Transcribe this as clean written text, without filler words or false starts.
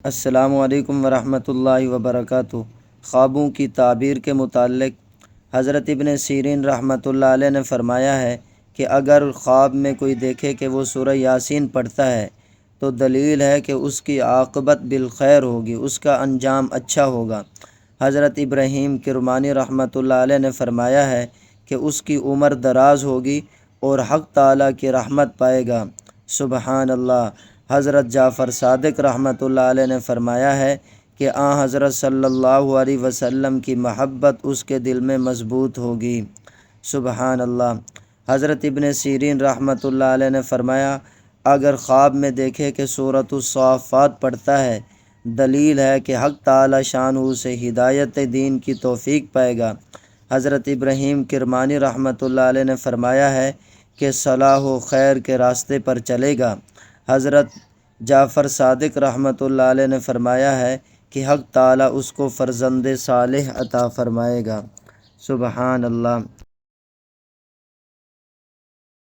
السلام علیکم ورحمۃ اللہ وبرکاتہ۔ خوابوں کی تعبیر کے متعلق حضرت ابن سیرین رحمۃ اللہ علیہ نے فرمایا ہے کہ اگر خواب میں کوئی دیکھے کہ وہ سورہ یاسین پڑھتا ہے تو دلیل ہے کہ اس کی عاقبت بالخیر ہوگی، اس کا انجام اچھا ہوگا۔ حضرت ابراہیم کرمانی رحمۃ اللہ علیہ نے فرمایا ہے کہ اس کی عمر دراز ہوگی اور حق تعالیٰ کی رحمت پائے گا۔ سبحان اللہ۔ حضرت جعفر صادق رحمۃ اللہ علیہ نے فرمایا ہے کہ حضرت صلی اللہ علیہ وسلم کی محبت اس کے دل میں مضبوط ہوگی۔ سبحان اللہ۔ حضرت ابن سیرین رحمۃ اللہ علیہ نے فرمایا اگر خواب میں دیکھے کہ سورۃ الصافات پڑھتا ہے، دلیل ہے کہ حق تعالی شانہ سے ہدایت دین کی توفیق پائے گا۔ حضرت ابراہیم کرمانی رحمۃ اللہ علیہ نے فرمایا ہے کہ صلاح و خیر کے راستے پر چلے گا۔ حضرت جعفر صادق رحمۃ اللہ علیہ نے فرمایا ہے کہ حق تعالی اس کو فرزند صالح عطا فرمائے گا۔ سبحان اللہ۔